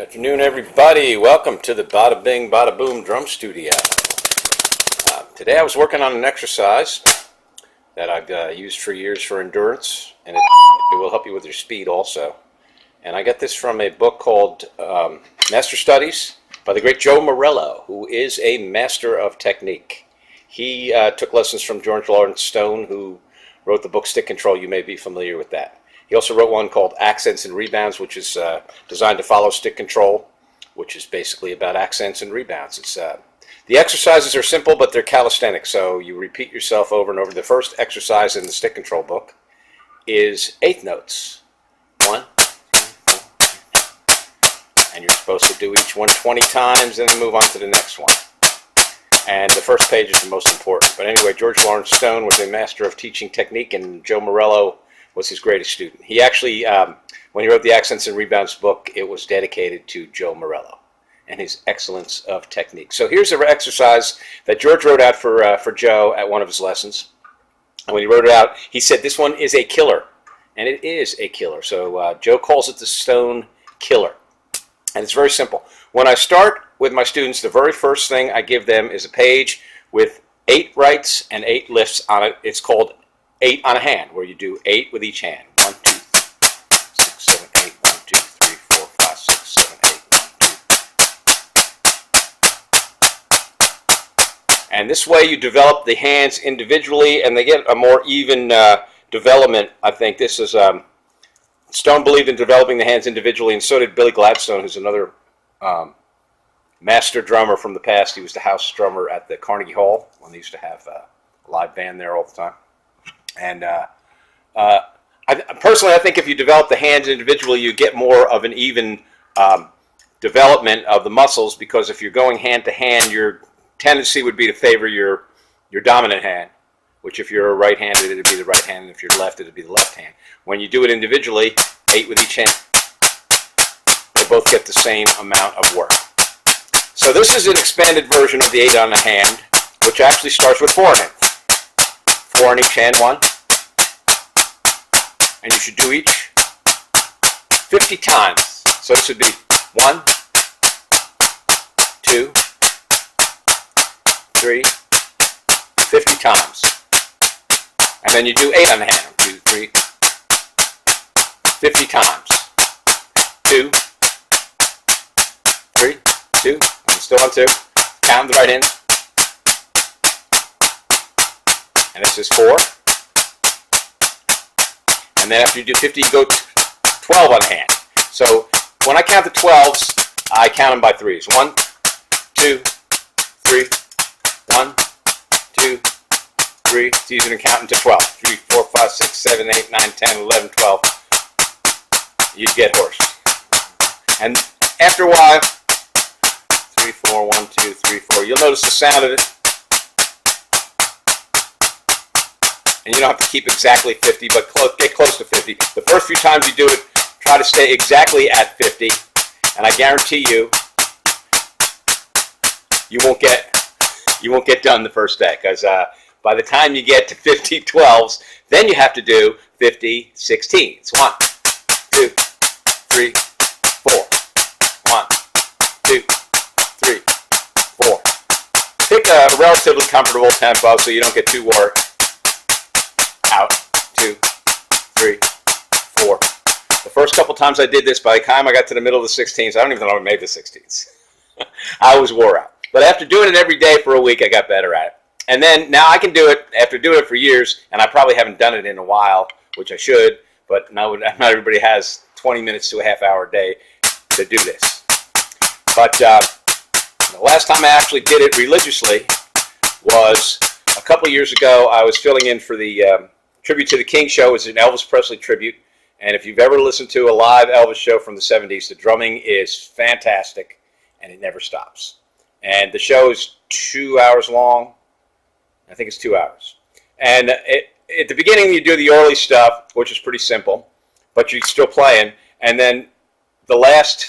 Afternoon, everybody. Welcome to the Bada Bing Bada Boom Drum Studio. Today I was working on an exercise that I've used for years for endurance, and it will help you with your speed also. And I got this from a book called Master Studies by the great Joe Morello, who is a master of technique. He took lessons from George Lawrence Stone, who wrote the book Stick Control. You may be familiar with that. He also wrote one called Accents and Rebounds, which is designed to follow stick control, which is basically about accents and rebounds. The exercises are simple, but they're calisthenics, so you repeat yourself over and over. The first exercise in the stick control book is eighth notes. 1, 2, 4, and you're supposed to do each one 20 times and then move on to the next one. And the first page is the most important. But anyway, George Lawrence Stone was a master of teaching technique, and Joe Morello was his greatest student. He actually, when he wrote the Accents and Rebounds book, it was dedicated to Joe Morello and his excellence of technique. So here's an exercise that George wrote out for Joe at one of his lessons. And when he wrote it out, he said, this one is a killer. And it is a killer. So Joe calls it the Stone Killer. And it's very simple. When I start with my students, the very first thing I give them is a page with 8 rights and 8 lifts on it. It's called 8 on a hand, where you do 8 with each hand. 1, 2, 6, 7, 8. 1, 2, 3, 4, 5, 6, 7, 8. 1, 2. And this way you develop the hands individually, and they get a more even development. I think this is Stone believed in developing the hands individually, and so did Billy Gladstone, who's another master drummer from the past. He was the house drummer at the Carnegie Hall when they used to have a live band there all the time. And personally, I think if you develop the hands individually, you get more of an even development of the muscles, because if you're going hand to hand, your tendency would be to favor your dominant hand, which if you're right-handed, it'd be the right hand, and if you're left, it'd be the left hand. When you do it individually, 8 with each hand, they both get the same amount of work. So this is an expanded version of the 8 on a hand, which actually starts with 4 hands. 4 on each hand, 1. And you should do each 50 times. So it should be 1, 2, 3, 50 times. And then you do 8 on the hand. 2, 3, 50 times. 2, 3, 2. I'm still on 2. Count the right hand. And this is 4. And then after you do 50, you go 12 on hand. So when I count the 12s, I count them by 3s. 1, 2, 3, 1, 2, 3. It's easier to count into 12. 3, 4, 5, 6, 7, 8, 9, 10, 11, 12. You get hoarse. And after a while, 3, 4, 1, 2, 3, 4. You'll notice the sound of it. And you don't have to keep exactly 50, but get close to 50. The first few times you do it, try to stay exactly at 50. And I guarantee you, you won't get done the first day, because by the time you get to 50 12s, then you have to do 50 16s. 1, 2, 3, 4. 1, 2, 3, 4. Pick a relatively comfortable tempo so you don't get too worked. Out, 2, 3, 4. The first couple times I did this, by the time I got to the middle of the 16s, I don't even know if I made the 16s. I was wore out. But after doing it every day for a week, I got better at it. And then now I can do it after doing it for years, and I probably haven't done it in a while, which I should, but not everybody has 20 minutes to a half hour a day to do this. But the last time I actually did it religiously was a couple years ago. I was filling in for the Tribute to the King show. It was an Elvis Presley tribute. And if you've ever listened to a live Elvis show from the 70s, the drumming is fantastic, and it never stops. And the show is 2 hours long. I think it's 2 hours. And at the beginning, you do the early stuff, which is pretty simple, but you're still playing. And then the last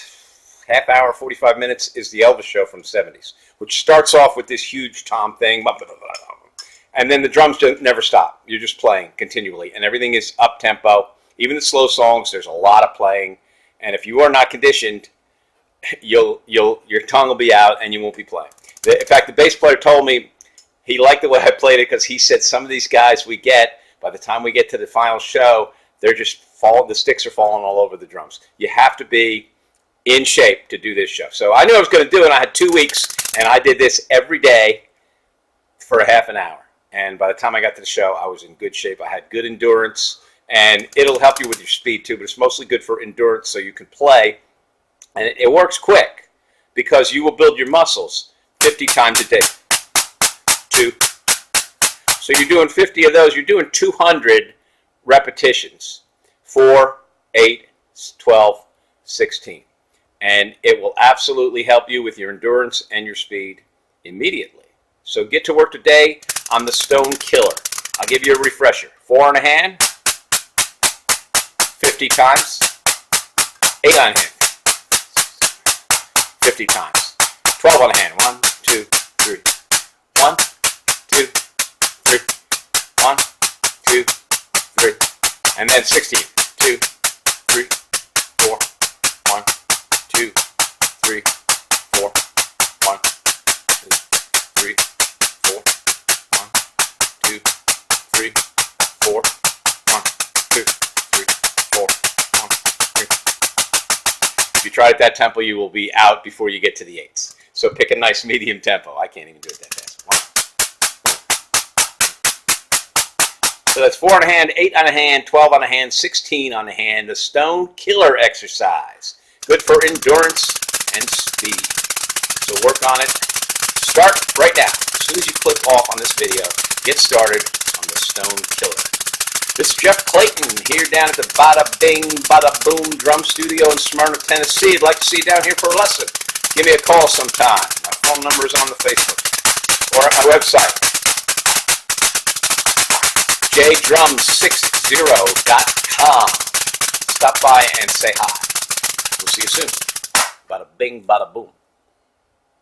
half hour, 45 minutes, is the Elvis show from the 70s, which starts off with this huge tom thing. And then the drums never stop. You're just playing continually, and everything is up-tempo. Even the slow songs, there's a lot of playing. And if you are not conditioned, your tongue will be out and you won't be playing. In fact, the bass player told me he liked the way I played it because he said some of these guys we get, by the time we get to the final show, they're just the sticks are falling all over the drums. You have to be in shape to do this show. So I knew I was going to do it. I had 2 weeks, and I did this every day for a half an hour. And by the time I got to the show, I was in good shape. I had good endurance, and it'll help you with your speed too, but it's mostly good for endurance so you can play. And it works quick because you will build your muscles 50 times a day. 2. So you're doing 50 of those. You're doing 200 repetitions. 4, 8, 12, 16. And it will absolutely help you with your endurance and your speed immediately. So get to work today on the Stone Killer. I'll give you a refresher. 4 on a hand, 50 times. 8 on a hand, 50 times. 12 on a hand. 1, 2, 3. 1, 2, 3. 1, 2, 3. And then 16. 2, 3, 4. 1, 2, 3, 4. 1, 2, 3, 4. 1, 2, 3, 4. 1, 2, 3, 4. 1, 2. If you try at that tempo, you will be out before you get to the 8s. So pick a nice medium tempo. I can't even do it that fast. 1. So that's 4 on a hand, 8 on a hand, 12 on a hand, 16 on a hand. The Stone Killer exercise. Good for endurance and speed. So work on it. Start right now. As soon as you click off on this video, get started on the Stone Killer. This is Jeff Clayton here down at the Bada Bing, Bada Boom Drum Studio in Smyrna, Tennessee. I'd like to see you down here for a lesson. Give me a call sometime. My phone number is on the Facebook or at my website, jdrum60.com. Stop by and say hi. We'll see you soon. Bada bing, bada boom.